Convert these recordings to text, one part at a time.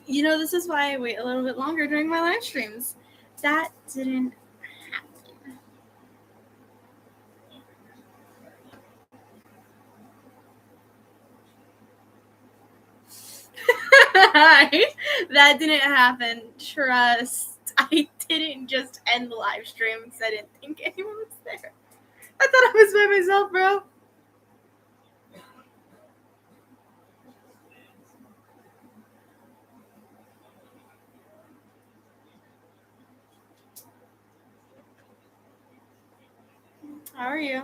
You know, this is why I wait a little bit longer during my live streams. That didn't happen. That didn't happen. Trust. I didn't just end the live stream because I didn't think anyone was there. I thought I was by myself, bro. How are you?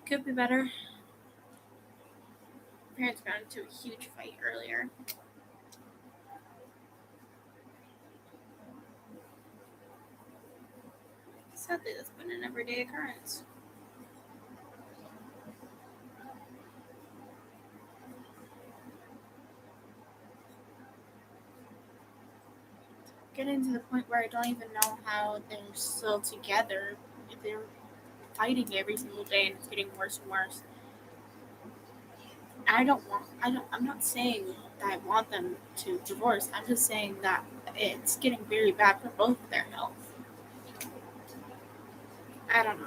Could be better. Parents got into a huge fight earlier. Sadly, that's been an everyday occurrence. Getting to the point where I don't even know how they're still together. They're fighting every single day, and it's getting worse and worse. I'm not saying that I want them to divorce. I'm just saying that it's getting very bad for both of their health. I don't know.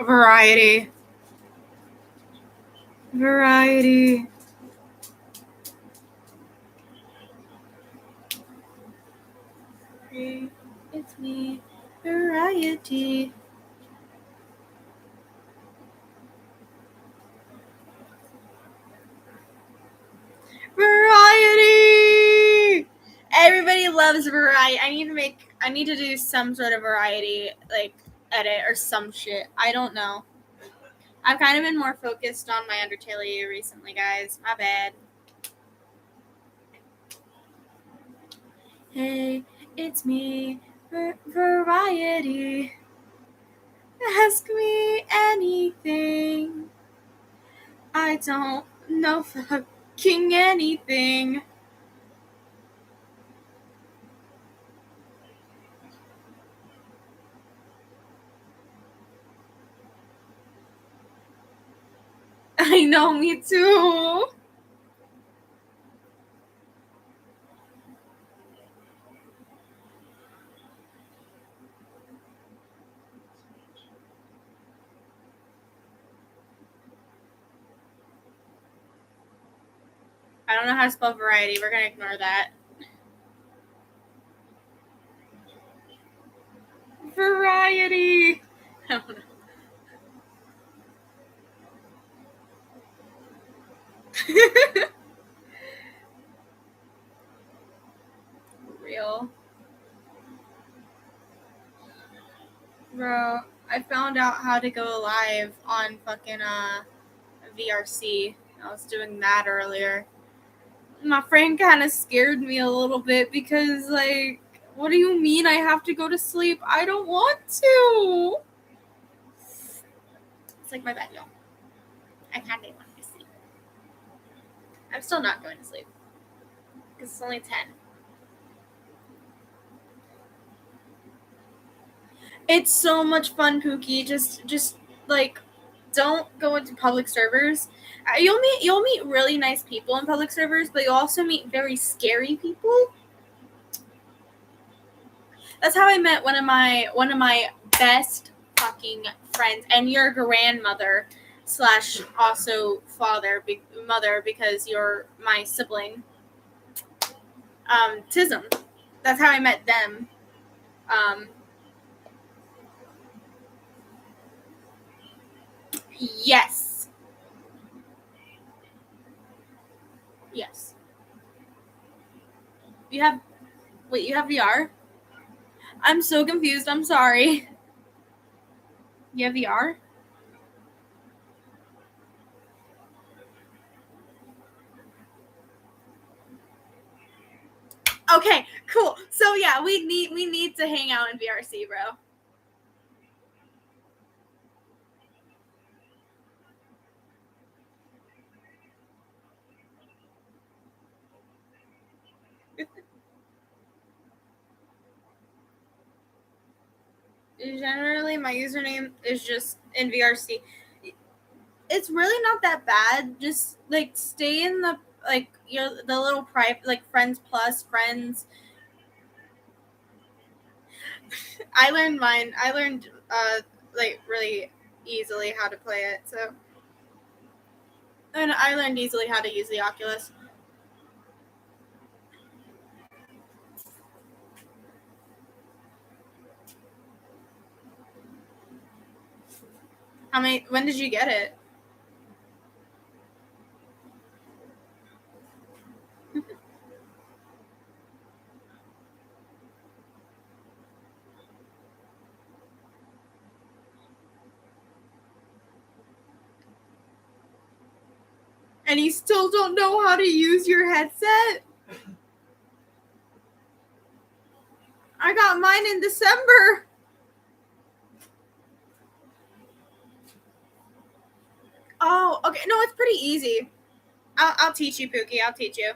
Variety. Variety. It's me. Variety. Variety. Everybody loves variety. I need to do some sort of variety like edit or some shit. I don't know. I've kind of been more focused on my Undertale recently, guys. My bad. Hey, it's me, Variety. Ask me anything. I don't know fucking anything. I know, me too. I don't know how to spell variety. We're gonna ignore that. Variety. I don't know. Real. Bro, I found out how to go live on fucking VRC. I was doing that earlier. My friend kind of scared me a little bit because, like, what do you mean I have to go to sleep? I don't want to. It's like my bed, y'all. I kind of want to sleep. I'm still not going to sleep because it's only 10. It's so much fun, Pookie. Just like, don't go into public servers. You'll meet really nice people in public servers, but you'll also meet very scary people. That's how I met one of my best fucking friends and your grandmother / also mother because you're my sibling. Tism. That's how I met them. Yes. Yes. You have. Wait, you have VR? I'm so confused. I'm sorry. You have VR? Okay, cool. So yeah, we need to hang out in VRC, bro. Generally, my username is just in VRC. It's really not that bad. Just like stay in the like the little private like friends plus friends. I learned mine. I learned like really easily how to play it. So and I learned easily how to use the Oculus. How many? When did you get it? And you still don't know how to use your headset? I got mine in December. Oh, okay. No, it's pretty easy. I'll teach you, Pookie. I'll teach you.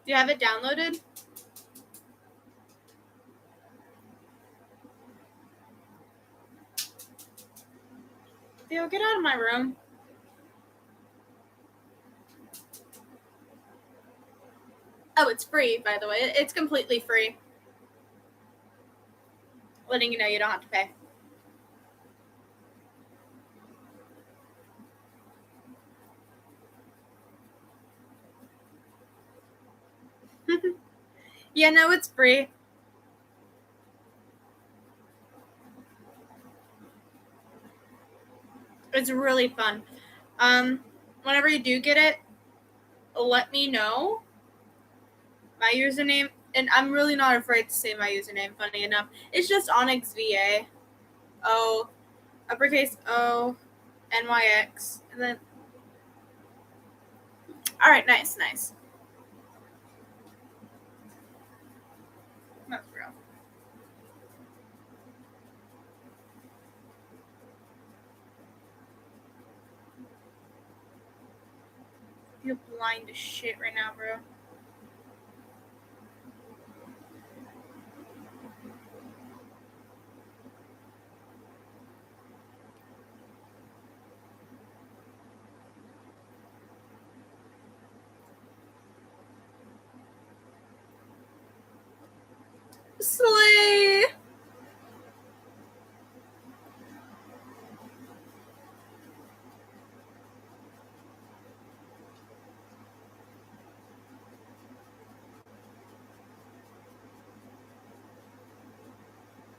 Do you have it downloaded? Theo, get out of my room. Oh, it's free, by the way. It's completely free. Letting you know you don't have to pay. Yeah, no, it's free. It's really fun. Whenever you do get it, let me know. My username, and I'm really not afraid to say my username, funny enough. It's just OnyxVA. O, uppercase O, NYX. And then. Alright, nice, nice. That's real. You're blind as shit right now, bro. Slay!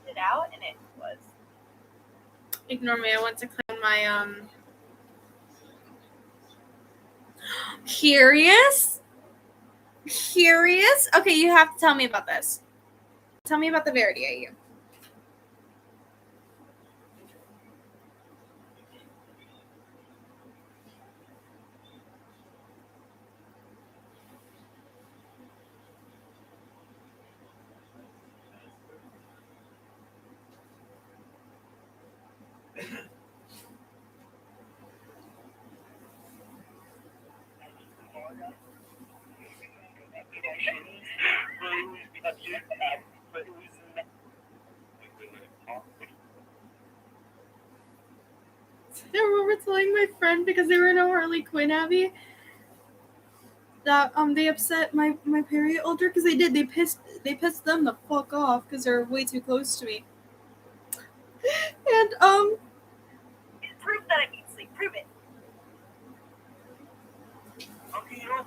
It out and it was. Ignore me. I went to clean my Curious? Curious? Okay, you have to tell me about this. Tell me about the Verity AU. I remember telling my friend because they were in a Harley Quinn Abbey that they upset my period older because they pissed them the fuck off because they're way too close to me. And prove that I need sleep. Prove it. Okay, you know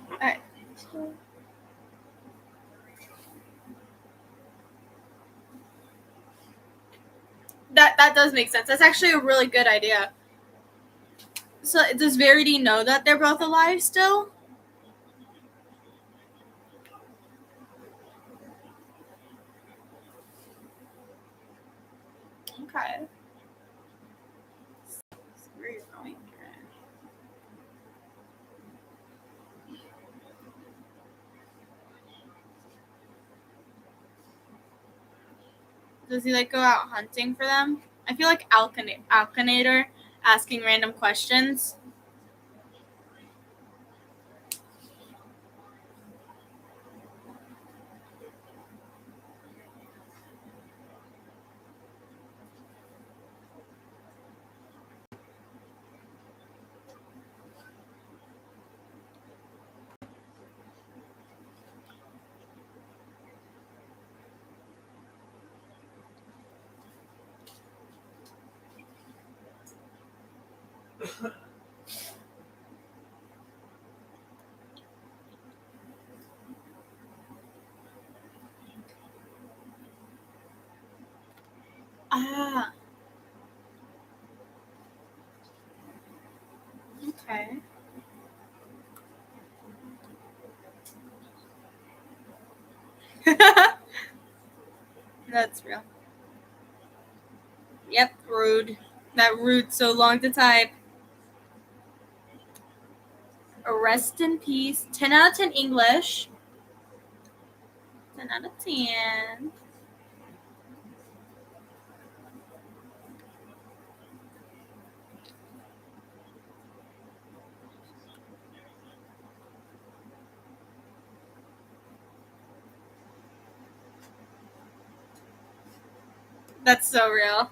that does make sense. That's actually a really good idea. So does Verity know that they're both alive still? Okay. Where you're going? Does he like go out hunting for them? I feel like Alkinator asking random questions. Ah, okay. That's real. Yep, rude. That rude so long to type. Rest in peace. 10 out of 10 English. 10 out of 10. That's so real.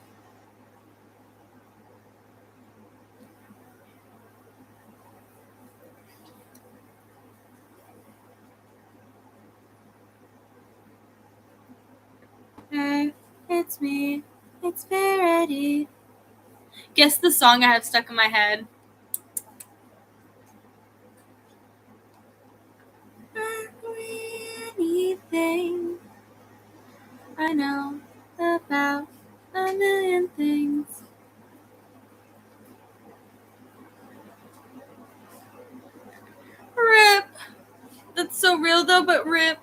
Hey, it's me. It's Verity. Guess the song I have stuck in my head. Anything I know about a million things. Rip. That's so real though, but rip.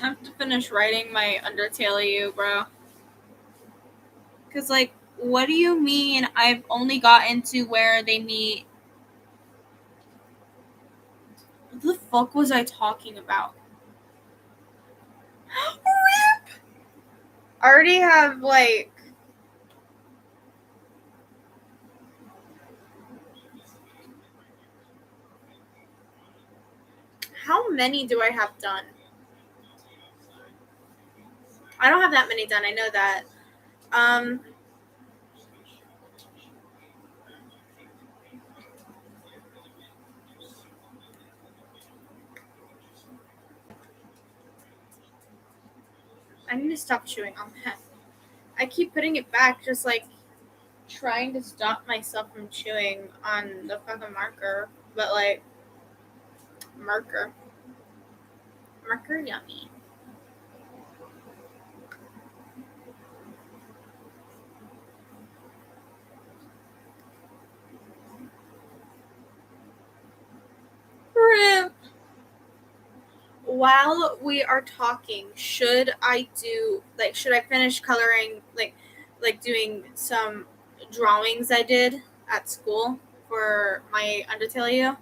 I have to finish writing my Undertale you, bro. Cause like, what do you mean I've only gotten to where they meet? What the fuck was I talking about? Rip. I already have like how many do I have done? I don't have that many done. I know that. Um, I need to stop chewing on that. I keep putting it back, just like trying to stop myself from chewing on the fucking marker. But like, marker, yummy. Rip. While we are talking, should I finish coloring like doing some drawings I did at school for my Undertale?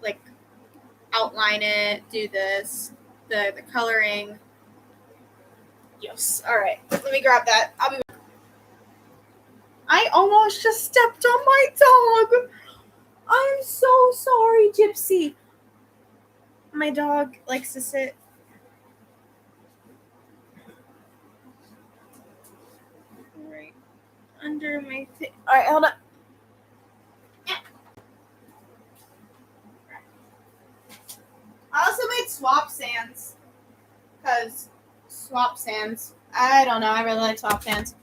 Like outline it, do this, the coloring. Yes. All right. Let me grab that. I'll be. I almost just stepped on my dog. I'm so sorry, Gypsy. My dog likes to sit right under my thing. All right, hold on. I also made swap sands because swap sands. I don't know. I really like swap sands.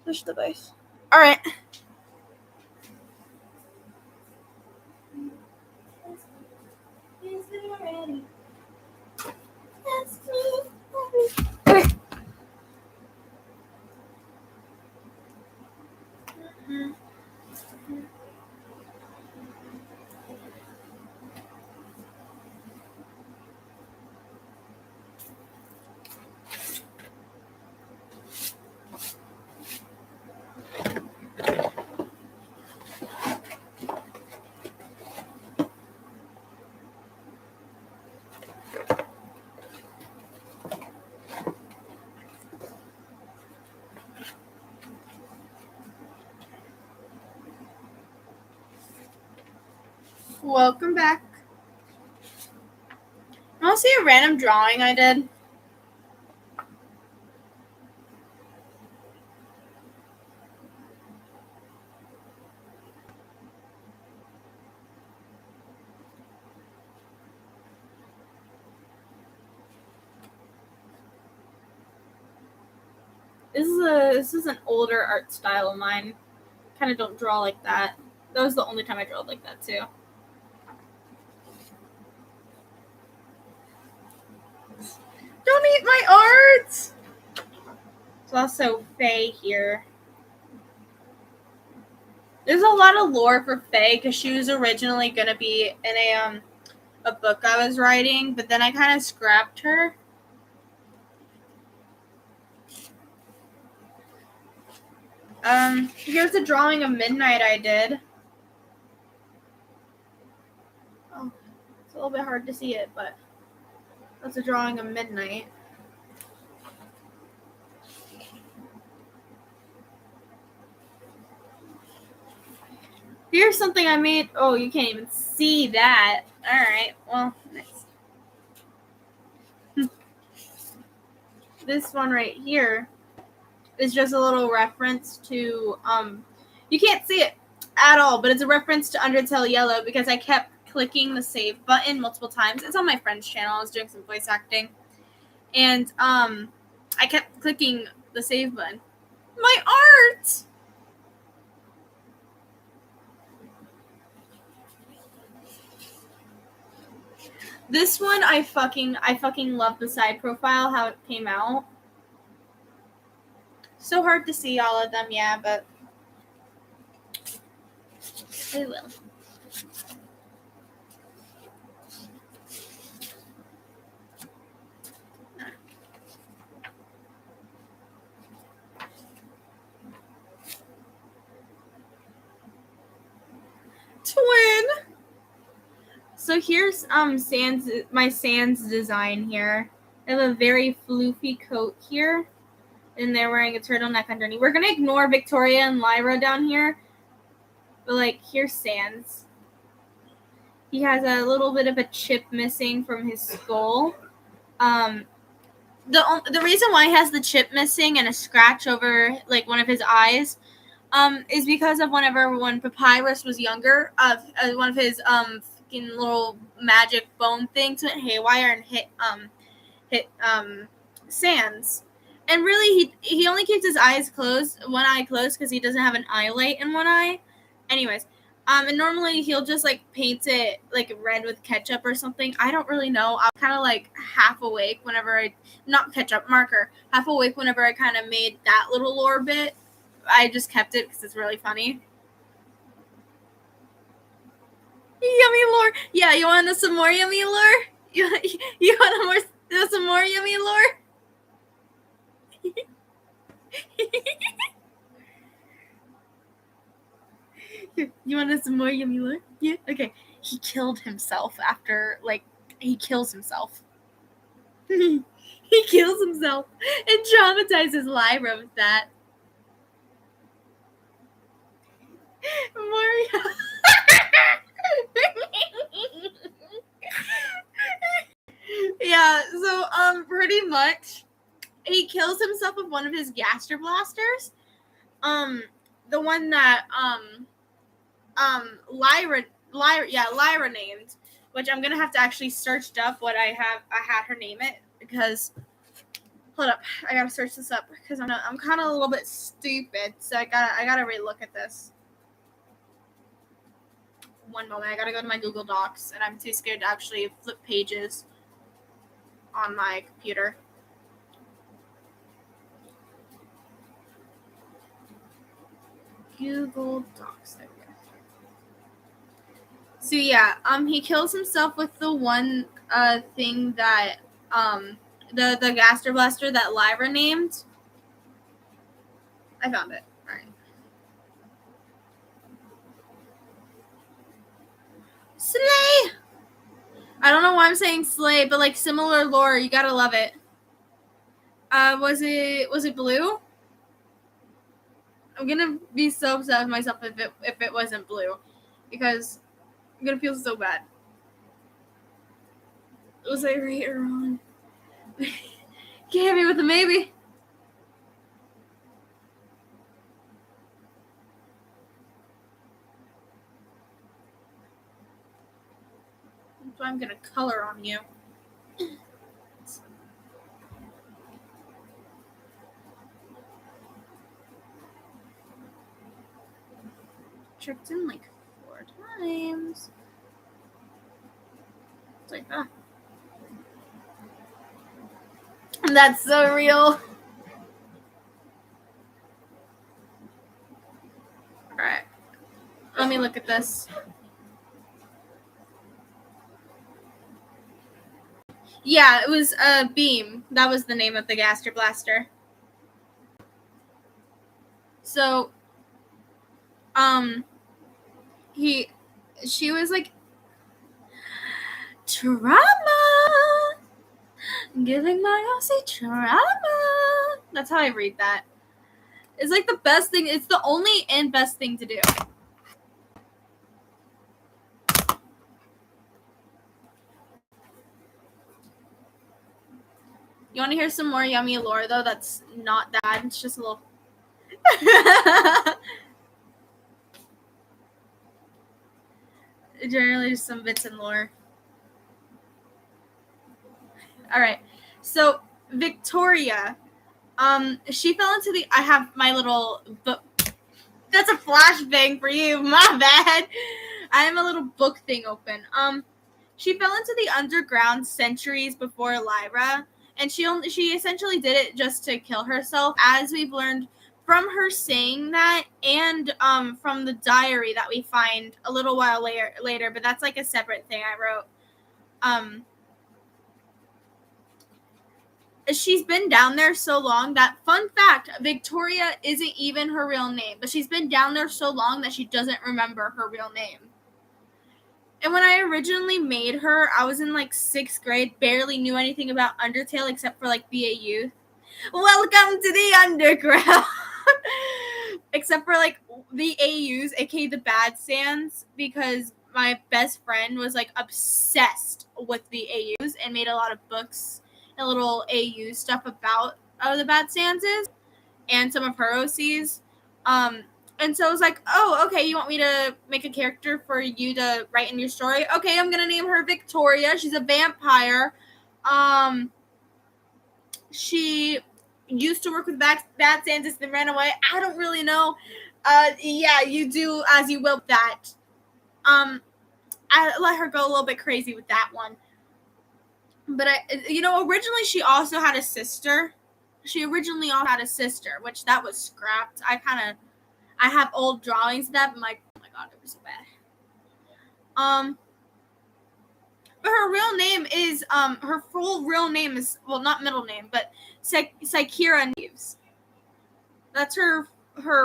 Push the base. All right. Is it ready? Let's move Welcome back. I want to see a random drawing I did. This is an older art style of mine. Kind of don't draw like that. That was the only time I drew like that too. Don't eat my art! There's also Faye here. There's a lot of lore for Faye because she was originally going to be in a book I was writing, but then I kind of scrapped her. Here's a drawing of Midnight I did. Oh, it's a little bit hard to see it, but that's a drawing of Midnight. Here's something I made. Oh, you can't even see that. All right. Well, nice. This one right here is just a little reference to you can't see it at all, but it's a reference to Undertale Yellow because I kept clicking the save button multiple times. It's on my friend's channel. I was doing some voice acting, and I kept clicking the save button. My art. This one I fucking love the side profile, how it came out. So hard to see all of them, yeah, but I will. Twin. So here's my Sans design here. I have a very floofy coat here, and they're wearing a turtleneck underneath. We're gonna ignore Victoria and Lyra down here, but like here's Sans. He has a little bit of a chip missing from his skull. The reason why he has the chip missing and a scratch over like one of his eyes, is because of when Papyrus was younger, one of his fucking little magic bone things went haywire and hit Sans. And really, he only keeps his eyes closed, one eye closed, because he doesn't have an eye light in one eye. Anyways, and normally he'll just like paint it like red with ketchup or something. I don't really know. I'm kind of like half awake whenever not ketchup, marker, half awake whenever I kind of made that little lore bit. I just kept it because it's really funny. Yummy lore. Yeah, you want some more yummy lore? You want some more yummy lore? You want some more yummy lore? Yeah. Okay. He killed himself after he kills himself. He kills himself and traumatizes Lyra with that. Mario. Yeah, so pretty much he kills himself with one of his gaster blasters. The one that Lyra named, which I'm gonna have to actually search up what I had her name it because hold up, I gotta search this up because I'm kind of a little bit stupid, so I gotta relook at this. One moment, I gotta go to my Google Docs, and I'm too scared to actually flip pages on my computer. Google Docs. There we go. So yeah, he kills himself with the one thing that the Gaster Blaster that Lyra named. I found it. All right. Slay! I don't know why I'm saying slay, but like similar lore, you gotta love it. Was it blue? I'm gonna be so upset with myself if it wasn't blue, because I'm gonna feel so bad. Was I right or wrong? Can't hit me with a maybe. So I'm gonna color on you. Tricked him like 4 times. It's like that. That's so real. Alright. Let me look at this. Yeah, it was Beam. That was the name of the Gaster Blaster. So, she was like, trauma! Giving my Aussie trauma! That's how I read that. It's like the best thing. It's the only and best thing to do. You want to hear some more yummy lore, though? That's not that. It's just a little... Generally, just some bits in lore. All right. So, Victoria, she fell into the... I have my little... book. That's a flashbang for you. My bad. I have a little book thing open. She fell into the underground centuries before Lyra, and she essentially did it just to kill herself, as we've learned from her saying that, and from the diary that we find a little while later, but that's like a separate thing I wrote. She's been down there so long that, fun fact, Victoria isn't even her real name, but she's been down there so long that she doesn't remember her real name. And when I originally made her, I was in like 6th grade, barely knew anything about Undertale except for like BAU. Welcome to the underground! Except for like the AUs, aka the Bad Sands, because my best friend was like obsessed with the AUs and made a lot of books and little AU stuff about the Bad Sands and some of her OCs. And so I was like, oh, okay, you want me to make a character for you to write in your story? Okay, I'm going to name her Victoria. She's a vampire. She used to work with Bad Sands, then ran away. I don't really know. Yeah, you do as you will with that. I let her go a little bit crazy with that one. But, originally she also had a sister. She originally also had a sister, which that was scrapped. I have old drawings of that. I'm like, oh my god, it was so bad. But her real name is, her full real name is, well, not middle name, but Sakira Neves. That's her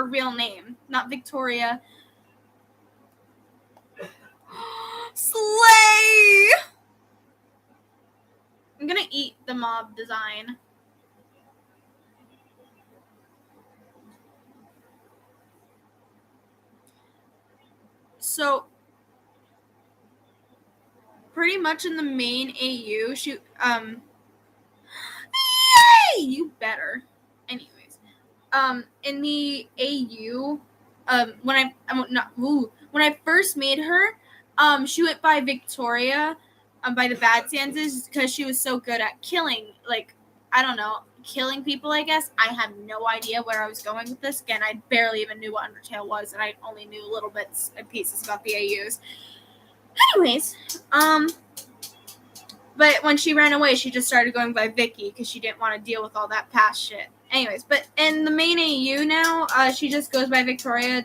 real name, not Victoria. Slay! I'm gonna eat the mob design. So, pretty much in the main AU, she, yay! You better. Anyways, in the AU, when I first made her, she went by Victoria, by the Bad Sands, because she was so good at killing, like, I don't know, killing people, I guess. I have no idea where I was going with this. Again, I barely even knew what Undertale was, and I only knew little bits and pieces about the AUs. Anyways, but when she ran away, she just started going by Vicky because she didn't want to deal with all that past shit. Anyways, but in the main AU now, she just goes by Victoria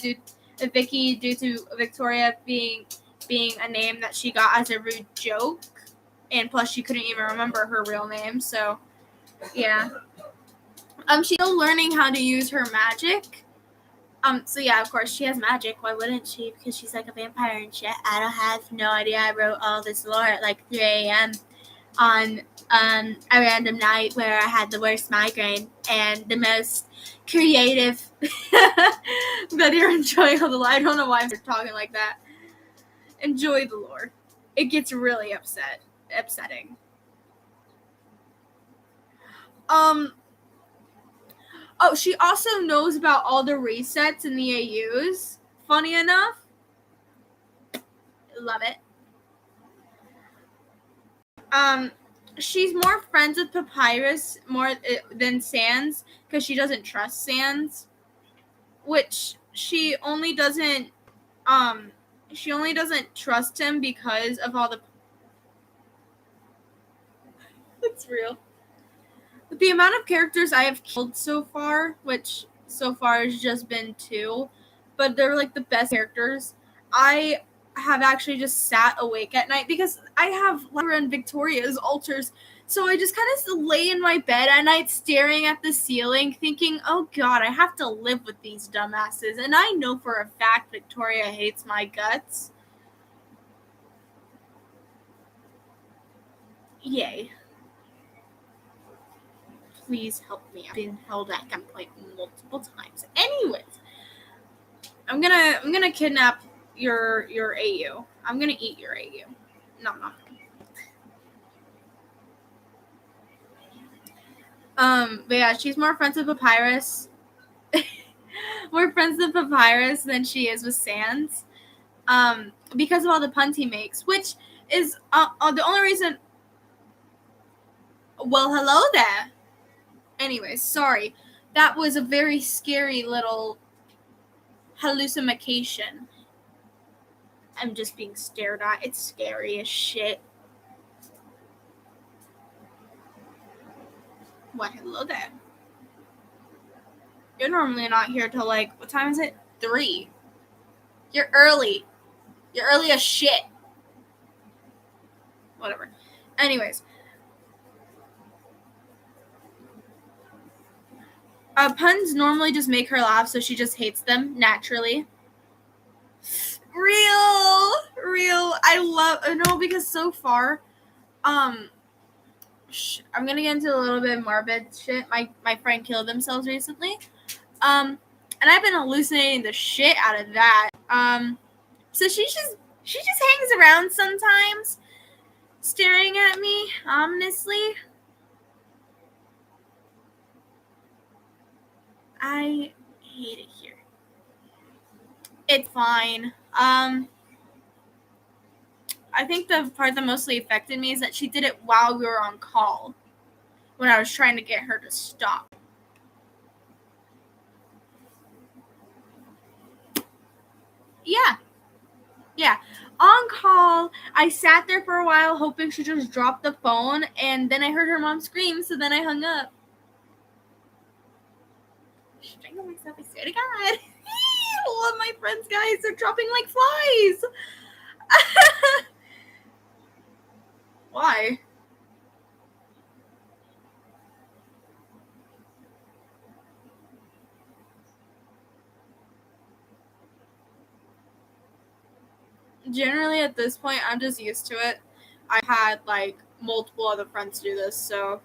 Vicky due to Victoria being a name that she got as a rude joke, and plus she couldn't even remember her real name. So, yeah. She's still learning how to use her magic. So yeah, of course she has magic. Why wouldn't she? Because she's like a vampire and shit. I don't have no idea. I wrote all this lore at like 3 a.m. on a random night where I had the worst migraine and the most creative. That you're enjoying all the lore. I don't know why I'm talking like that. Enjoy the lore. It gets really upsetting. Oh, she also knows about all the resets in the AUs. Funny enough. Love it. She's more friends with Papyrus more than Sans because she doesn't trust Sans, which she only doesn't trust him because of all the. It's real. The amount of characters I have killed so far, which so far has just been 2, but they're like the best characters. I have actually just sat awake at night because I have Lyra and Victoria's altars. So I just kind of lay in my bed at night staring at the ceiling thinking, oh god, I have to live with these dumbasses. And I know for a fact Victoria hates my guts. Yay. Please help me. I've been held at gunpoint multiple times. Anyways, I'm gonna kidnap your AU. I'm gonna eat your AU. No, I'm not. But yeah, she's more friends with Papyrus. More friends with Papyrus than she is with Sans. Because of all the puns he makes, which is the only reason. Well, hello there. Anyways, sorry. That was a very scary little hallucination. I'm just being stared at. It's scary as shit. Why, hello there. You're normally not here till like, what time is it? 3. You're early. You're early as shit. Whatever. Anyways. Puns normally just make her laugh, so she just hates them naturally. Real. I love, no, because so far, I'm gonna get into a little bit of morbid shit. My friend killed themselves recently. And I've been hallucinating the shit out of that. So she just hangs around sometimes, staring at me ominously. I hate it here. It's fine. I think the part that mostly affected me is that she did it while we were on call, when I was trying to get her to stop. Yeah. On call, I sat there for a while hoping she just dropped the phone, and then I heard her mom scream, so then I hung up. Strangle myself, I swear to God. All of my friends, guys, they're dropping like flies. Why? Generally, at this point, I'm just used to it. I had like multiple other friends do this, so.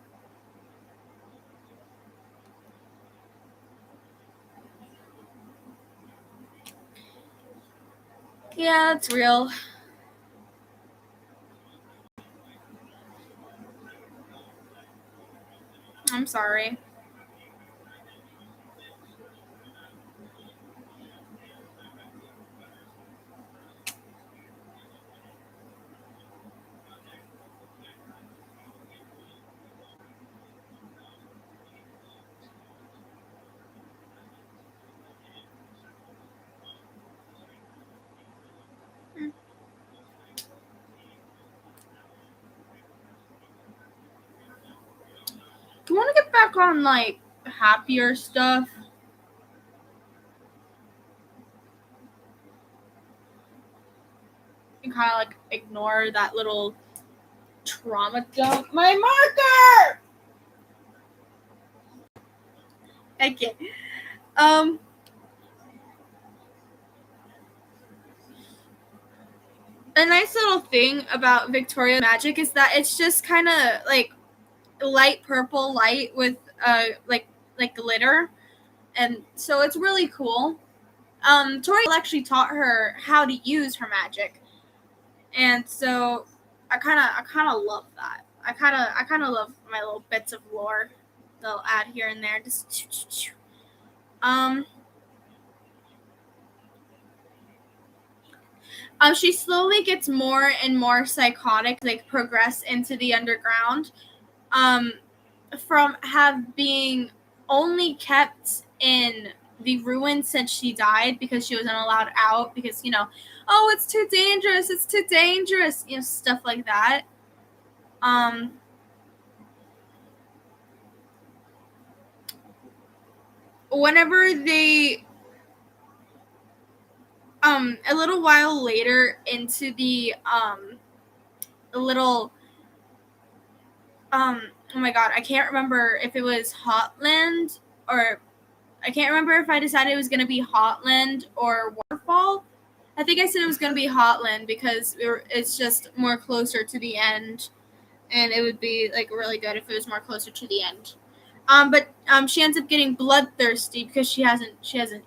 Yeah, it's real. I'm sorry. Do you want to get back on like happier stuff. And kind of like ignore that little trauma dump. My marker! Okay. A nice little thing about Victoria's magic is that it's just kind of like light purple light with like glitter, and so it's really cool. Tori actually taught her how to use her magic, and so I kind of love that. I kind of love my little bits of lore they'll add here and there. Just she slowly gets more and more psychotic, like progress into the underground. From being only kept in the ruins since she died because she wasn't allowed out because, oh, it's too dangerous, stuff like that. Whenever they a little while later into the little oh my god, I can't remember if it was Hotland or I can't remember if I decided it was going to be Hotland or Waterfall. I think I said it was going to be Hotland because it's just more closer to the end, and it would be like really good if it was more closer to the end. But she ends up getting bloodthirsty because she hasn't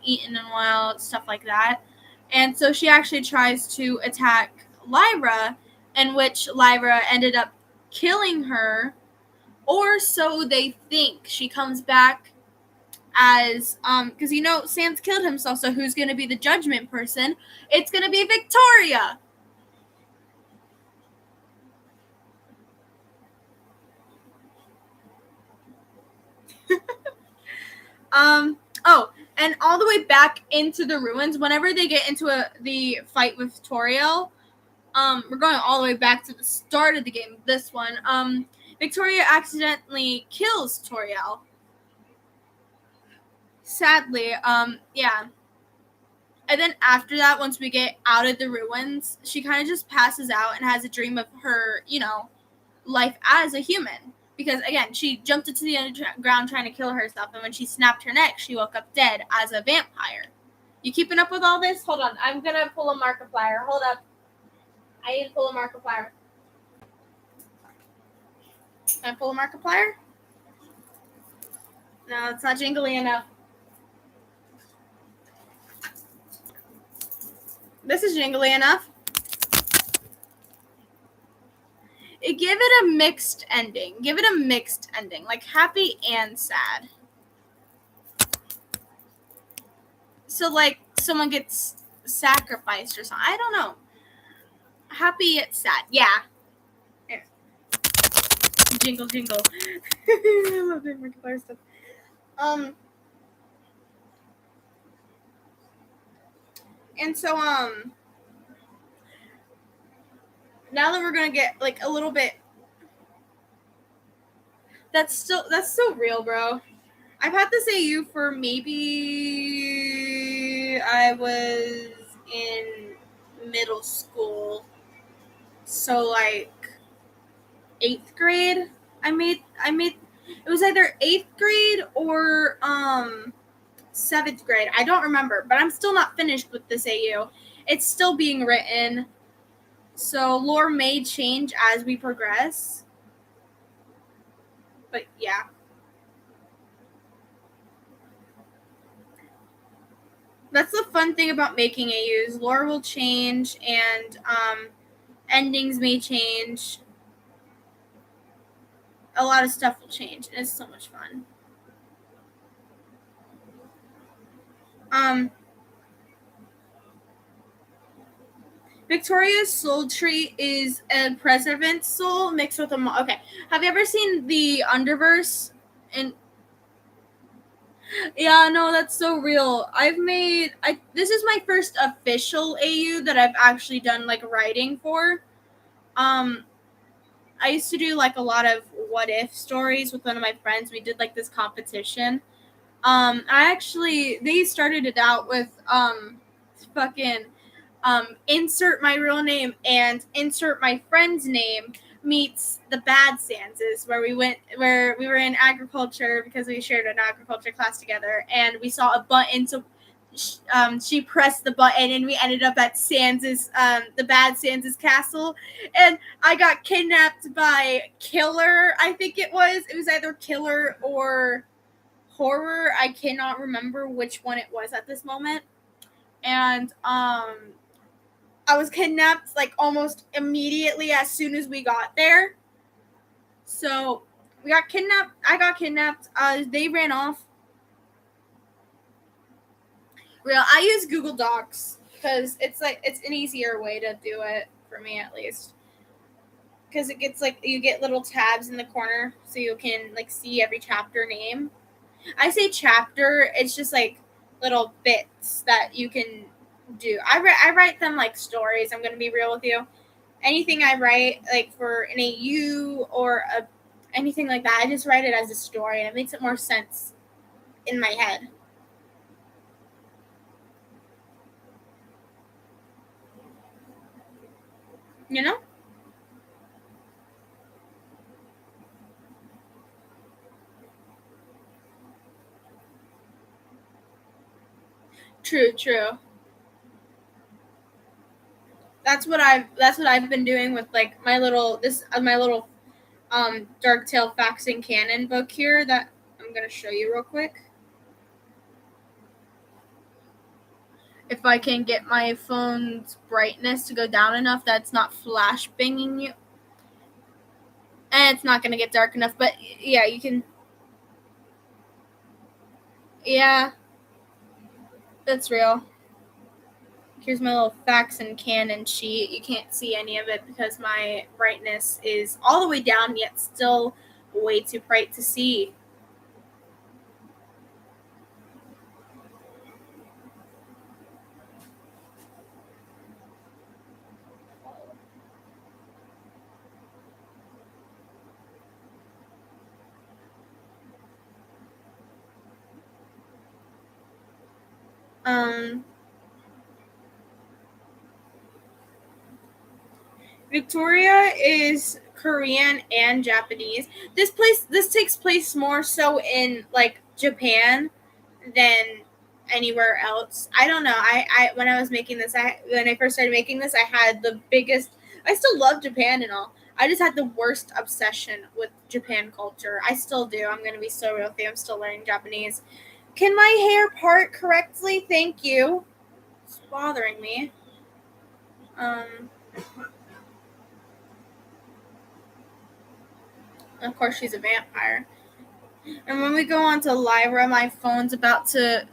eaten in a while, stuff like that, and so she actually tries to attack Lyra, in which Lyra ended up killing her, or so they think. She comes back as because Sam's killed himself, so who's going to be the judgment person? It's going to be Victoria. Oh, and all the way back into the ruins, whenever they get into the fight with Toriel, we're going all the way back to the start of the game, this one. Victoria accidentally kills Toriel. Sadly, yeah. And then after that, once we get out of the ruins, she kind of just passes out and has a dream of her, life as a human. Because, again, she jumped into the underground trying to kill herself, and when she snapped her neck, she woke up dead as a vampire. You keeping up with all this? Hold on. I'm going to pull a Markiplier. Hold up. I need to pull a Markiplier. Can I pull a Markiplier? No, it's not jingly enough. This is jingly enough. Give it a mixed ending. Give it a mixed ending. Like happy and sad. So like someone gets sacrificed or something. I don't know. Happy yet sad. Yeah. Here. Jingle jingle. I love doing Markiplier stuff. And so now that we're gonna get like a little bit, that's so real, bro. I've had this AU for maybe I was in middle school, so like 8th grade. I made it was either 8th grade or 7th grade. I don't remember, but I'm still not finished with this AU. It's still being written. So lore may change as we progress. But yeah. That's the fun thing about making AUs. Lore will change and endings may change. A lot of stuff will change. And it's so much fun. Victoria's soul tree is a preservant soul mixed with a okay. Have you ever seen the Underverse? And yeah, no, that's so real. This is my first official AU that I've actually done like writing for. I used to do like a lot of what if stories with one of my friends. We did like this competition They started it out with fucking insert my real name and insert my friend's name meets the bad Sanses, where we were in agriculture because we shared an agriculture class together, and we saw a button, so she pressed the button and we ended up at Sans's the bad Sans's castle, and I got kidnapped by Killer. I think it was either Killer or Horror. I cannot remember which one it was at this moment. And I was kidnapped like almost immediately as soon as we got there. So we got kidnapped. I got kidnapped. They ran off. Real. I use Google Docs because it's an easier way to do it for me, at least. Because it gets you get little tabs in the corner so you can see every chapter name. I say chapter, it's just little bits that you can do. I write them like stories. I'm gonna be real with you. Anything I write for an AU or anything like that, I just write it as a story, and it makes it more sense in my head. You know? True. That's what I've been doing with my little Dark Tale Facts and Canon book here that I'm gonna show you real quick. If I can get my phone's brightness to go down enough that it's not flash banging you. And it's not gonna get dark enough, but yeah, you can. Yeah, that's real. Here's my little Facts and Canon sheet. You can't see any of it because my brightness is all the way down, yet still way too bright to see. Victoria is Korean and Japanese. This takes place more so in Japan than anywhere else. I don't know. I when I was making this, when I first started making this, I had the biggest. I still love Japan and all. I just had the worst obsession with Japan culture. I still do. I'm gonna be so real with you. I'm still learning Japanese. Can my hair part correctly? Thank you. It's bothering me. Of course, she's a vampire. And when we go on to Lyra, my phone's about to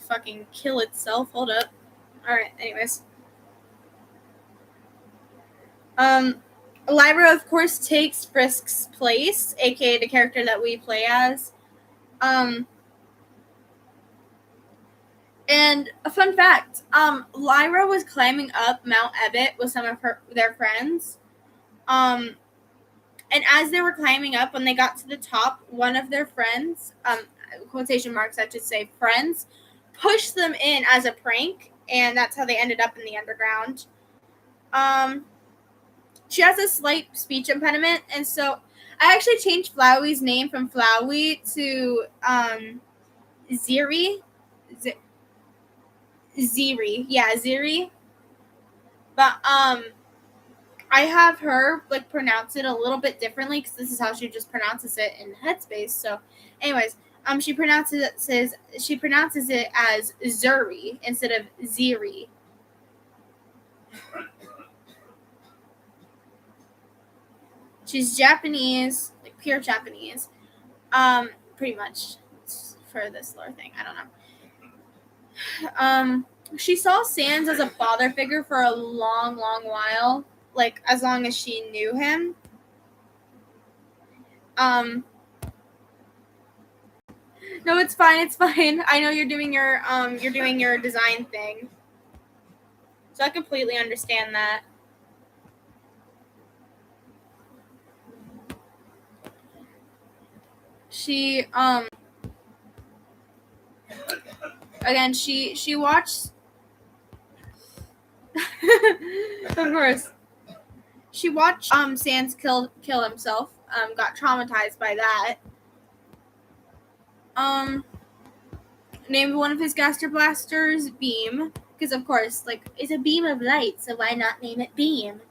fucking kill itself. Hold up. Alright, anyways. Lyra, of course, takes Frisk's place, aka the character that we play as. And a fun fact, Lyra was climbing up Mount Ebott with some of their friends. And as they were climbing up, when they got to the top, one of their friends, quotation marks, I should say, friends, pushed them in as a prank, and that's how they ended up in the underground. She has a slight speech impediment, and so I actually changed Flowey's name from Flowey to Ziri. Ziri. Yeah, Ziri. But I have her pronounce it a little bit differently because this is how she just pronounces it in Headspace. So, anyways, she pronounces it as Zuri instead of Ziri. She's Japanese, pure Japanese. Pretty much for this lore thing. I don't know. She saw Sans as a father figure for a long, long while. As long as she knew him. No, it's fine. I know you're doing your design thing. So I completely understand that. She again, she watched. Of course, she watched Sans kill himself. Got traumatized by that. Named one of his gaster blasters Beam, because of course, like, it's a beam of light, so why not name it Beam?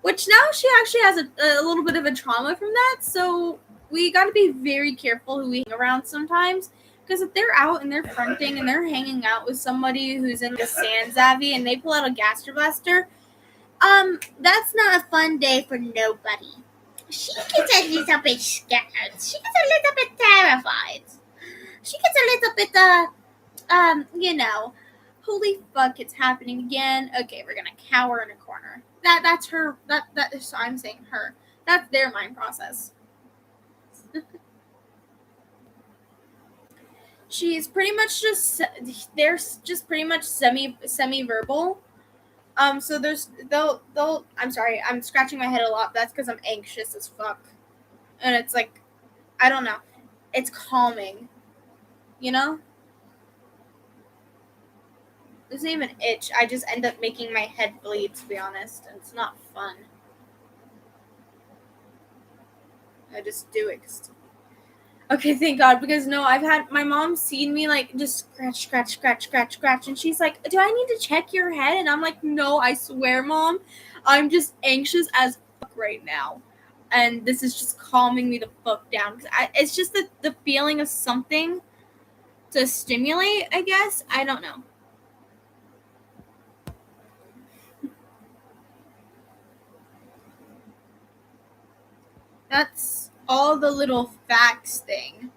Which now she actually has a little bit of a trauma from that, so we got to be very careful who we hang around sometimes, because if they're out and they're fronting and they're hanging out with somebody who's in the Sans Savvy and they pull out a gaster blaster, that's not a fun day for nobody. She gets a little bit scared. She gets a little bit terrified. She gets a little bit, holy fuck, it's happening again. Okay, we're gonna cower in a corner. That's her. That is, I'm saying her. That's their mind process. She's pretty much they're just pretty much semi-verbal. So they'll I'm sorry, I'm scratching my head a lot. That's because I'm anxious as fuck. And it's like, I don't know. It's calming. You know? It doesn't even itch. I just end up making my head bleed, to be honest. And it's not fun. I just do it. Okay, thank God, because no, I've had my mom seen me like just scratch, and she's like, "Do I need to check your head?" And I'm like, "No, I swear, Mom, I'm just anxious as fuck right now, and this is just calming me the fuck down. Cause it's just the feeling of something to stimulate, I guess. I don't know." That's all the little facts thing.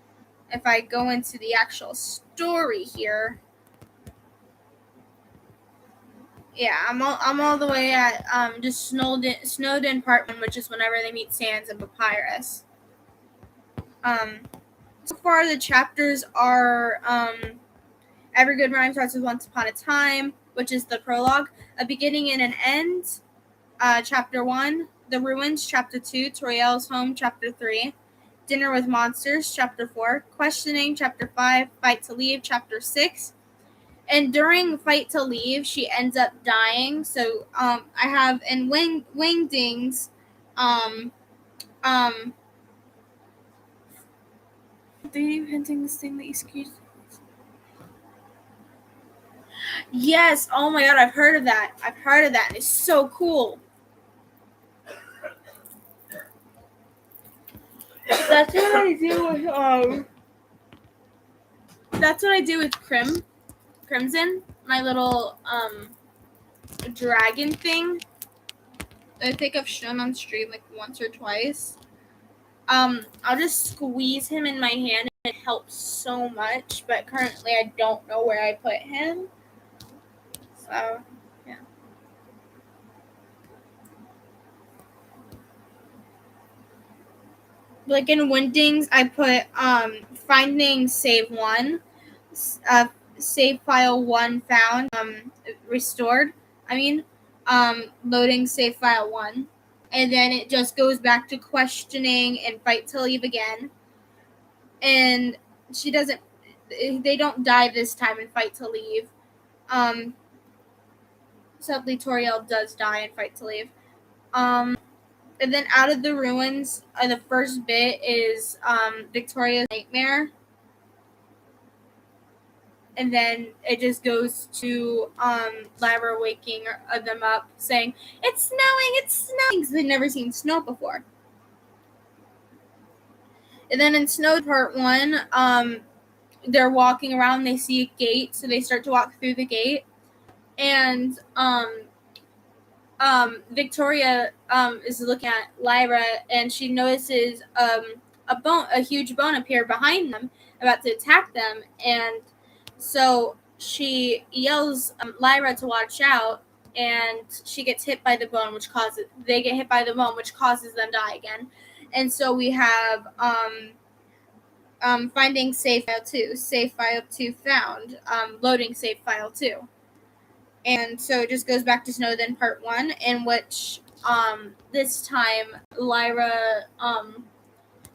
If I go into the actual story here, yeah, I'm all the way at just Snowden Part 1, which is whenever they meet Sans and Papyrus. So far the chapters are Every Good Rhyme Starts with Once Upon a Time, which is the prologue, A Beginning and an End, Chapter 1, The Ruins, Chapter 2, Toriel's Home, Chapter 3, Dinner with Monsters, Chapter 4, Questioning, Chapter 5, Fight to Leave, Chapter 6. And during Fight to Leave, she ends up dying. So I have in Wingdings, are you hinting this thing that you skewed? Yes. Oh my God, I've heard of that. And it's so cool. That's what I do with That's what I do with Crimson, my little dragon thing. I think I've shown on stream like once or twice. I'll just squeeze him in my hand and it helps so much, but currently I don't know where I put him. So, yeah. Like in Windings, I put finding save 1, save file 1 found, restored. Loading save file 1. And then it just goes back to questioning and fight to leave again. And they don't die this time in fight to leave. Sadly, Toriel does die in fight to leave. And then Out of the Ruins, the first bit is Victoria's nightmare. And then it just goes to Lyra waking them up, saying, "It's snowing, because they've never seen snow before." And then in Snow Part 1, they're walking around, they see a gate, so they start to walk through the gate. And Victoria is looking at Lyra, and she notices a huge bone appear behind them, about to attack them, and so she yells Lyra to watch out, and she gets hit by the bone, they get hit by the bone, which causes them to die again. And so we have finding save file 2 found, loading save file 2. And so it just goes back to Snowden Part 1, in which this time Lyra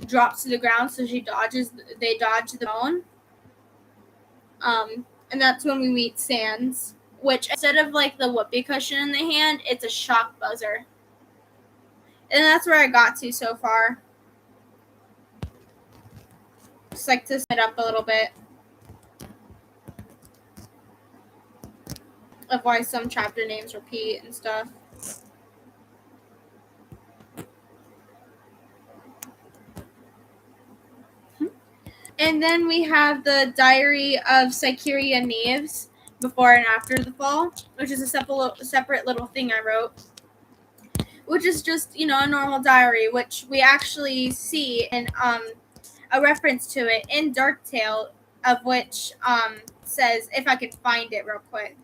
drops to the ground, so they dodge the bone. And that's when we meet Sans, which instead of like the whoopee cushion in the hand, it's a shock buzzer. And that's where I got to so far. Just like to set up a little bit of why some chapter names repeat and stuff. And then we have the Diary of Sykeria Neves, before and after the fall, which is a separate little thing I wrote, which is just, you know, a normal diary, which we actually see in a reference to it in Darktale, of which says, if I could find it real quick,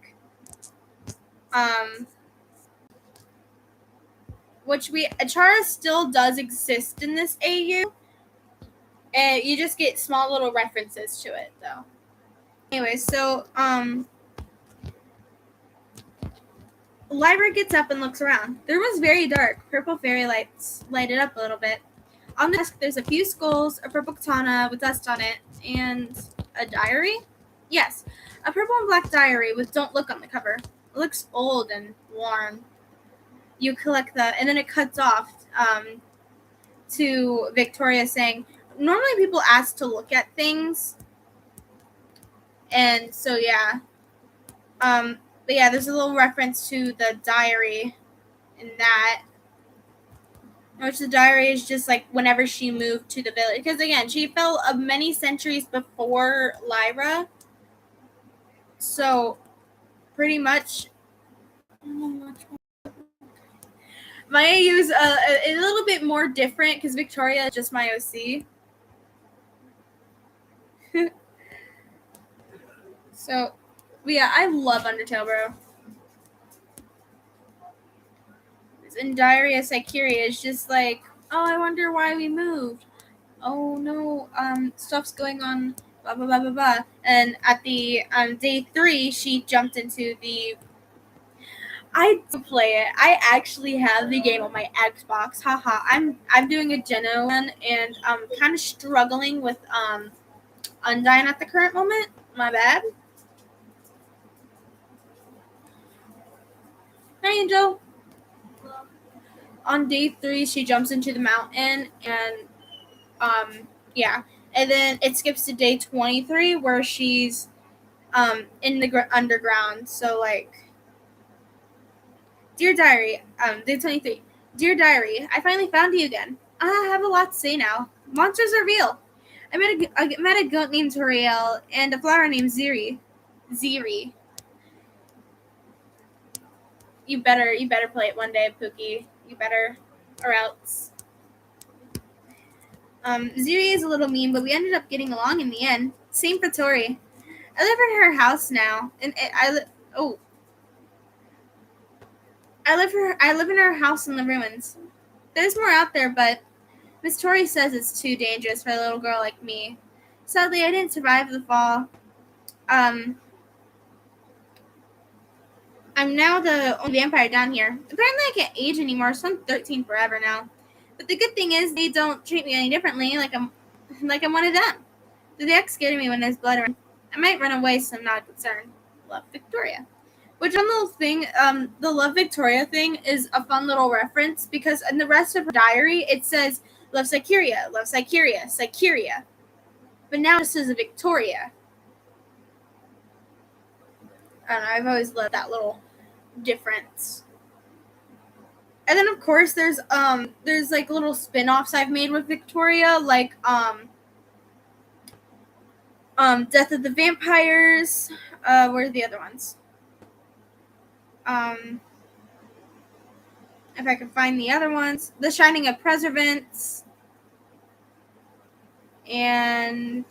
which Achara still does exist in this AU, and you just get small little references to it though. Anyway, so Lyra gets up and looks around. The room is very dark. Purple fairy lights light it up a little bit. On the desk, there's a few skulls, a purple katana with dust on it, and a diary? Yes, a purple and black diary with "Don't Look" on the cover. It looks old and worn. You collect that, and then it cuts off to Victoria saying, normally people ask to look at things, and so yeah. But yeah, there's a little reference to the diary in that. Which the diary is just like whenever she moved to the village. Because again, she fell many centuries before Lyra. So, pretty much. My AU is a little bit more different because Victoria is just my OC. So, yeah, I love Undertale, bro. In Diary of Sykeria, it's just like, oh, I wonder why we moved. Oh no, stuff's going on, blah blah blah blah blah. And at the day 3, she jumped into the. I do play it. I actually have the game on my Xbox. Haha. I'm doing a Geno one, and I'm kind of struggling with Undyne at the current moment. My bad. Hi, Angel. On day 3, she jumps into the mountain, and yeah, and then it skips to day 23 where she's in the underground. So like, dear diary, day 23. Dear diary, I finally found you again. I have a lot to say now. Monsters are real. I met a goat named Toriel and a flower named Ziri. Ziri. You better play it one day, Pookie. You better, or else. Ziri is a little mean, but we ended up getting along in the end. Same for Tori. I live in her house now, and I live in her house in the ruins. There's more out there, but Miss Tori says it's too dangerous for a little girl like me. Sadly, I didn't survive the fall. I'm now the only vampire down here. Apparently, I can't age anymore, so I'm 13 forever now. But the good thing is they don't treat me any differently, like I'm one of them. The deck scared me when there's blood around. I might run away, so I'm not concerned. Love, Victoria. Which one little thing, the Love Victoria thing is a fun little reference because in the rest of her diary it says Love Sykeria, Love Sykeria, Sykeria. But now it says Victoria. I don't know, I've always loved that little difference. And then of course there's like little spin-offs I've made with Victoria, like Death of the Vampires. Where are the other ones? If I can find the other ones. The Shining of Preservance. And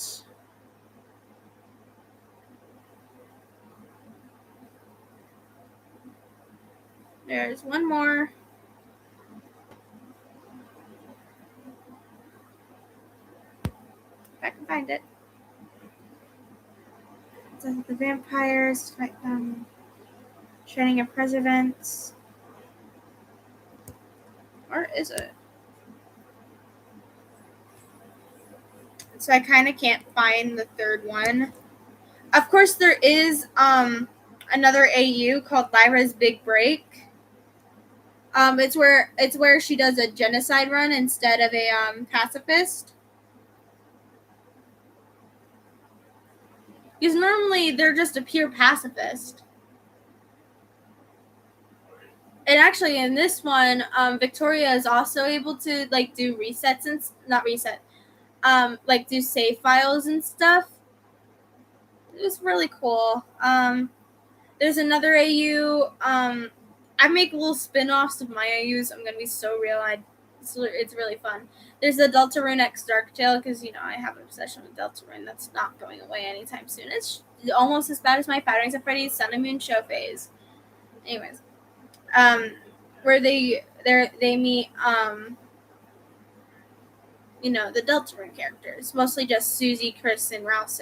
there's one more. If I can find it. Death of the Vampires. Fight them. Shining of Preservance. Where is it? So I kind of can't find the third one. Of course, there is another AU called Lyra's Big Break. It's where she does a genocide run instead of a pacifist. Because normally they're just a pure pacifist. And actually, in this one, Victoria is also able to like do resets and not reset, like do save files and stuff. It was really cool. There's another AU. I make little spin-offs of my AUs. I'm gonna be so real. It's really fun. There's the Deltarune X Darktail because I have an obsession with Deltarune that's not going away anytime soon. It's almost as bad as my Patterns of Freddy's Sun and Moon show phase. Anyways, where they meet the Deltarune characters, mostly just Susie, Chris, and Rouse.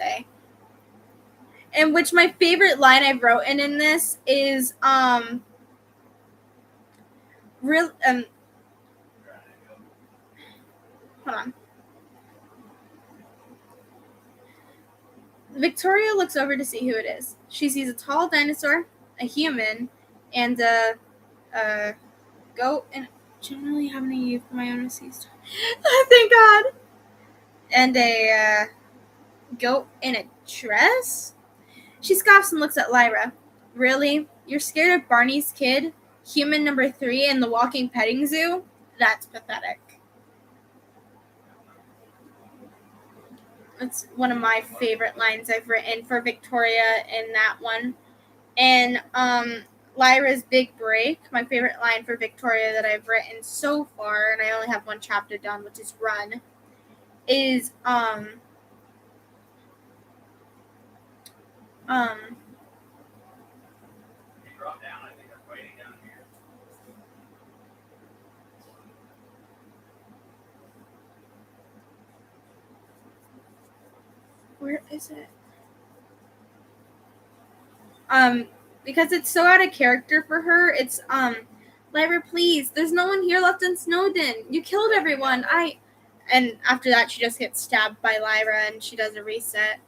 And which my favorite line I've written in this is hold on. Victoria looks over to see who it is. She sees a tall dinosaur, a human, and a goat. And generally have any youth for my own deceased. Thank God. And a goat in a dress. She scoffs and looks at Lyra. Really? You're scared of Barney's kid? Human number 3 in the walking petting zoo? That's pathetic. It's one of my favorite lines I've written for Victoria in that one. And Lyra's Big Break, my favorite line for Victoria that I've written so far, and I only have one chapter done, which is Run, is where is it? Because it's so out of character for her, it's Lyra, please, there's no one here left in Snowden. You killed everyone. And after that she just gets stabbed by Lyra and she does a reset.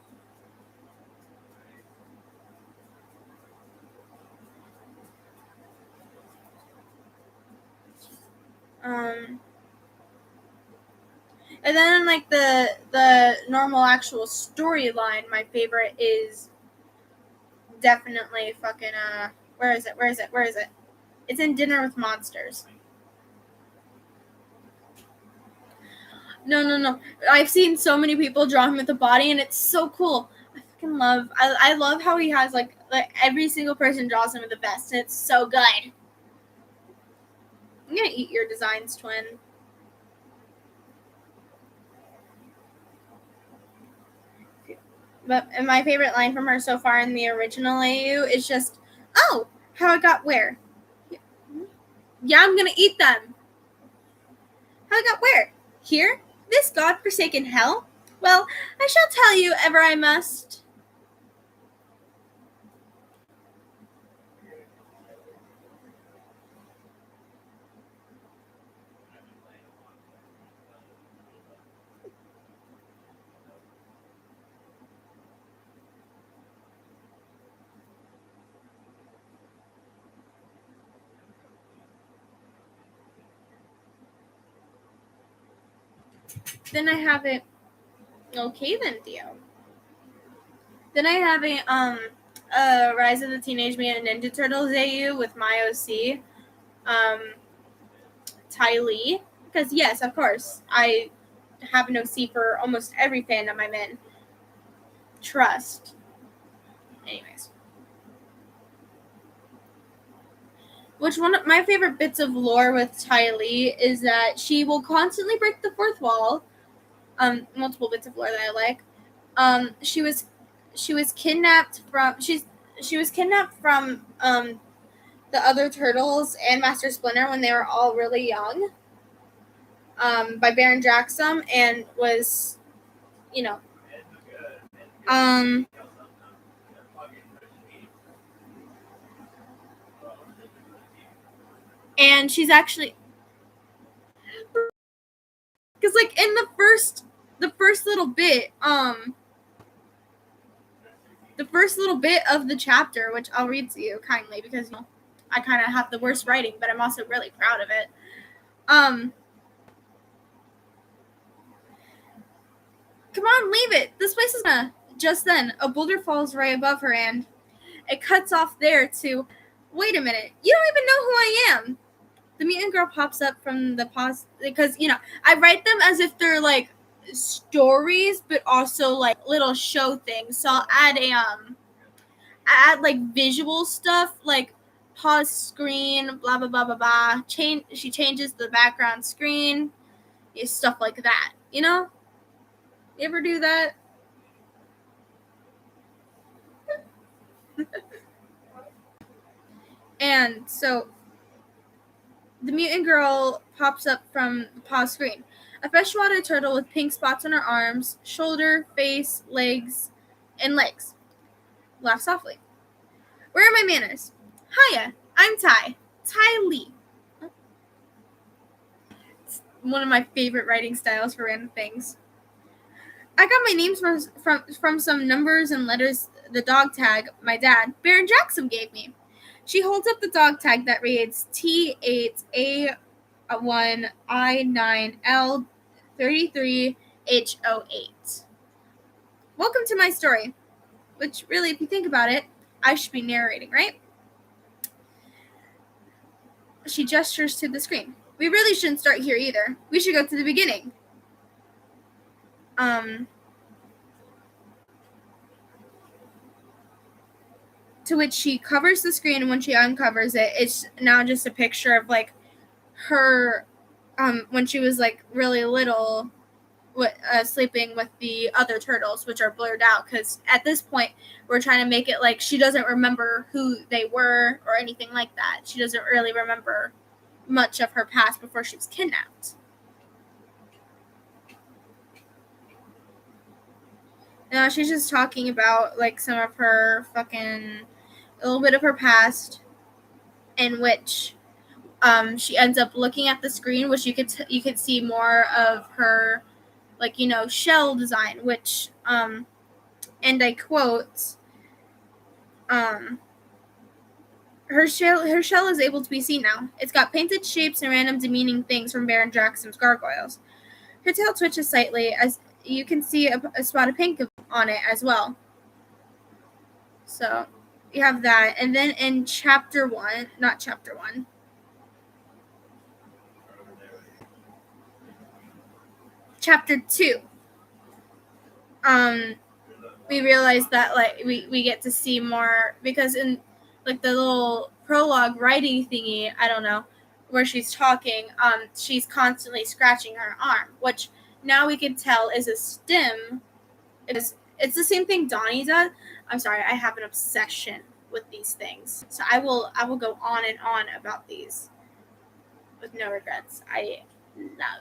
And then like the normal actual storyline, my favorite is definitely fucking where is it? It's in Dinner with Monsters. No. I've seen so many people draw him with a body and it's so cool. I love how he has like every single person draws him with a vest and it's so good. I'm gonna eat your designs, twin. But my favorite line from her so far in the original AU is just, oh, how it got where? Yeah, I'm gonna eat them. How it got where? Here? This godforsaken hell? Well, I shall tell you ever I must. Then I have it. Okay then, Theo. Then I have a Rise of the Teenage Mutant Ninja Turtles AU with my OC, Ty Lee. Because yes, of course, I have an OC for almost every fandom I'm in. Trust. Anyways. Which one of my favorite bits of lore with Ty Lee is that she will constantly break the fourth wall. Multiple bits of lore that I like. She was kidnapped from the other turtles and Master Splinter when they were all really young. By Baron Draxum and was, and she's actually, because like in the first little bit, the first little bit of the chapter, which I'll read to you kindly because I kind of have the worst writing, but I'm also really proud of it. Come on, leave it. This place is gonna. Just then, a boulder falls right above her, and it cuts off there to. Wait a minute. You don't even know who I am. The mutant girl pops up from the pause because I write them as if they're like stories, but also like little show things. So I'll add add like visual stuff like pause screen, blah blah blah blah blah. She changes the background screen, stuff like that. You ever do that? And so the mutant girl pops up from the pause screen. A freshwater turtle with pink spots on her arms, shoulder, face, legs, and legs. Laugh softly. Where are my manners? Hiya, I'm Ty. Ty Lee. It's one of my favorite writing styles for random things. I got my names from some numbers and letters the dog tag my dad, Baron Jackson, gave me. She holds up the dog tag that reads T8A1I9L33H08. Welcome to my story, which really, if you think about it, I should be narrating, right? She gestures to the screen. We really shouldn't start here either. We should go to the beginning. To which she covers the screen, and when she uncovers it, it's now just a picture of like her when she was like really little, sleeping with the other turtles, which are blurred out because at this point we're trying to make it like she doesn't remember who they were or anything like that. She doesn't really remember much of her past before she was kidnapped. Now she's just talking about like some of her a little bit of her past, in which she ends up looking at the screen, which you could see more of her shell design, which and I quote, her shell is able to be seen now. It's got painted shapes and random demeaning things from Baron Jackson's gargoyles. Her tail twitches slightly, as you can see a spot of pink on it as well. So you have that, and then in chapter 2, we realize that like we get to see more, because in like the little prologue writing thingy, I don't know, where she's talking, she's constantly scratching her arm, which now we can tell is a stim. It's the same thing Donnie does. I'm sorry, I have an obsession with these things, so I will go on and on about these with no regrets. I love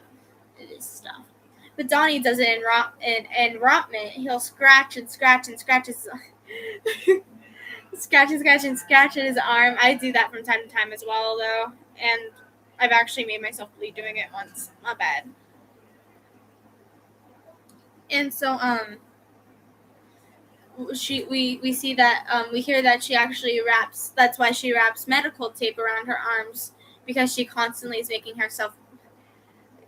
this stuff. But Donnie does it in Rompment. He'll scratch and scratch and scratch his scratch at his arm. I do that from time to time as well, though, and I've actually made myself bleed doing it once. Not bad. And so we see that we hear that she actually wraps. That's why she wraps medical tape around her arms, because she constantly is making herself.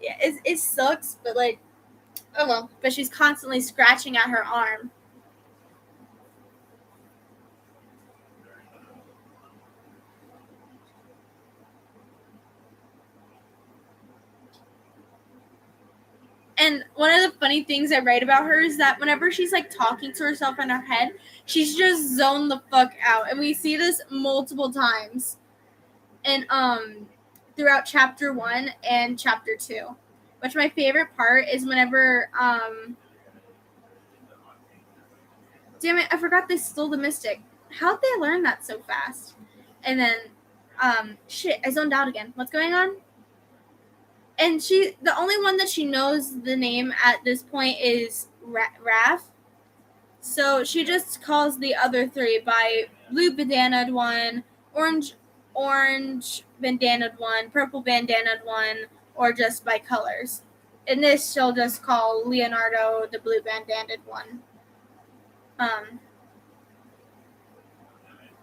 Yeah, it sucks, but like, oh well. But she's constantly scratching at her arm. And one of the funny things I write about her is that whenever she's like talking to herself in her head, she's just zoned the fuck out. And we see this multiple times. And throughout chapter 1 and chapter 2. Which my favorite part is whenever damn it, I forgot they stole the mystic. How'd they learn that so fast? And then shit, I zoned out again. What's going on? And the only one that she knows the name at this point is Raph. So she just calls the other 3 by blue bandanaed one, orange bandanaed one, purple bandanaed one, or just by colors. In this, she'll just call Leonardo the blue bandanaed one.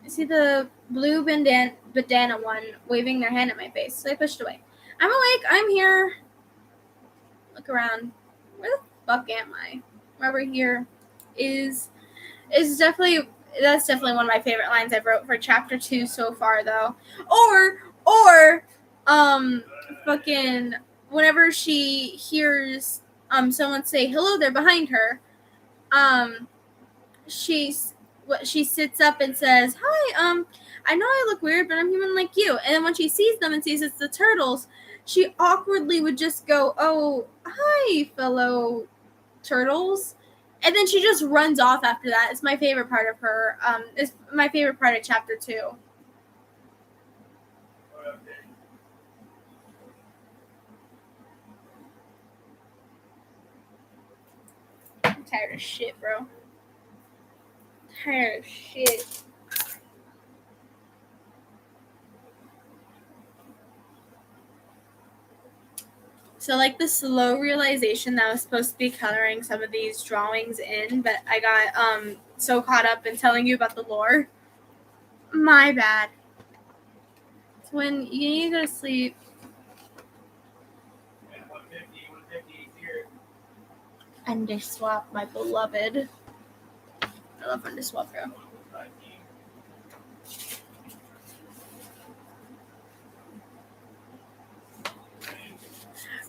see the blue bandana one waving their hand at my face, so I pushed away. I'm awake. I'm here. Look around. Where the fuck am I? Over here is definitely that's definitely one of my favorite lines I've wrote for chapter 2 so far, though. Or fucking whenever she hears someone say hello there behind her, she sits up and says, "Hi, I know I look weird, but I'm human like you." And then when she sees them and sees it's the turtles, she awkwardly would just go, "Oh, hi, fellow turtles." And then she just runs off after that. It's my favorite part of her. It's my favorite part of chapter 2. I'm tired of shit, bro. Tired of shit. So, like, the slow realization that I was supposed to be coloring some of these drawings in, but I got so caught up in telling you about the lore. My bad. It's when you need to go to sleep. Underswap, my beloved. I love Underswap, bro.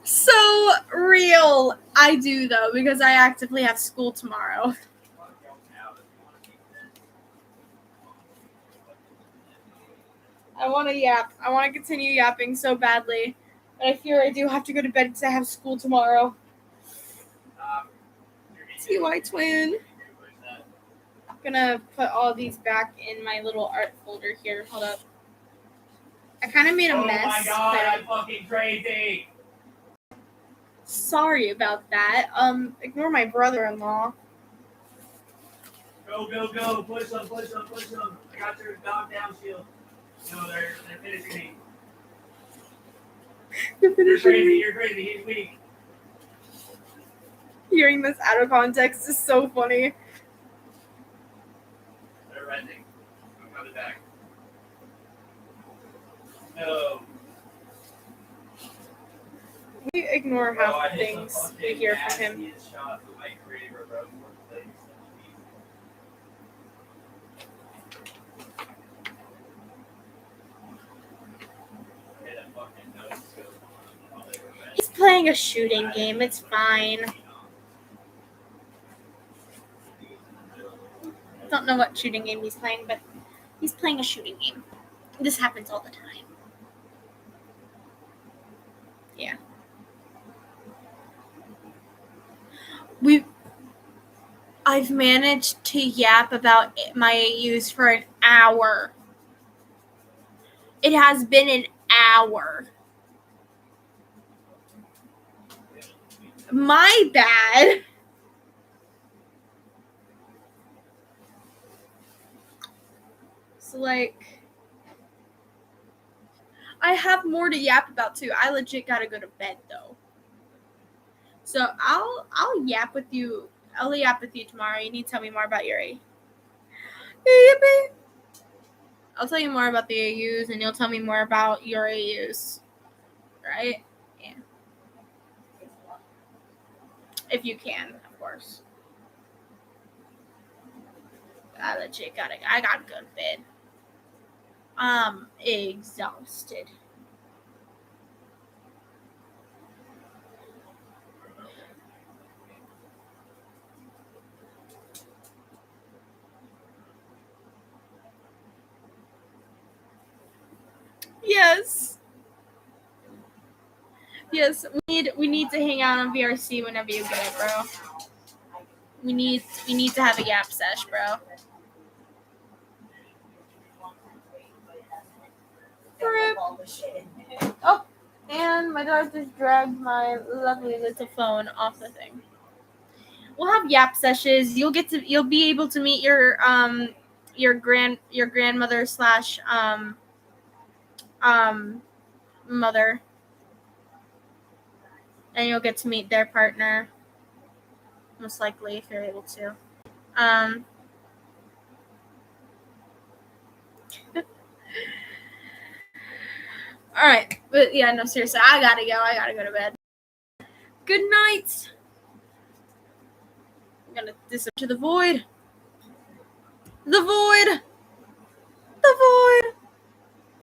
So real. I do, though, because I actively have school tomorrow. I want to yap. I want to continue yapping so badly. But I fear I do have to go to bed because I have school tomorrow. TY twin. I'm gonna put all these back in my little art folder here. Hold up. I kind of made a mess. Oh my god, I'm fucking crazy. Sorry about that. Ignore my brother-in-law. Go. Push them. I got your knockdown shield. No, they're finishing me. You're crazy. He's weak. Hearing this out of context is so funny. They're rending. I'm coming back. No. We ignore half the things we hear from him. He's playing a shooting game. It's fine. I don't know what shooting game he's playing, but he's playing a shooting game. This happens all the time. Yeah. I've managed to yap about my AUs for an hour. It has been an hour. My bad. So, like, I have more to yap about too. I legit gotta go to bed though. So I'll yap with you. I'll yap with you tomorrow. You need to tell me more about your A. I'll tell you more about the AUs, and you'll tell me more about your AUs. Right? Yeah. If you can, of course. I legit gotta go to bed. I'm exhausted. Yes. Yes, we need to hang out on VRC whenever you get it, bro. We need to have a yap sesh, bro. Oh, and my dog just dragged my lovely little phone off the thing. We'll have yap sessions. You'll be able to meet your grandmother slash mother, and you'll get to meet their partner, most likely if you're able to. All right, but yeah, no, seriously, I gotta go. I gotta go to bed. Good night. I'm gonna disappear to the void. The void. The void.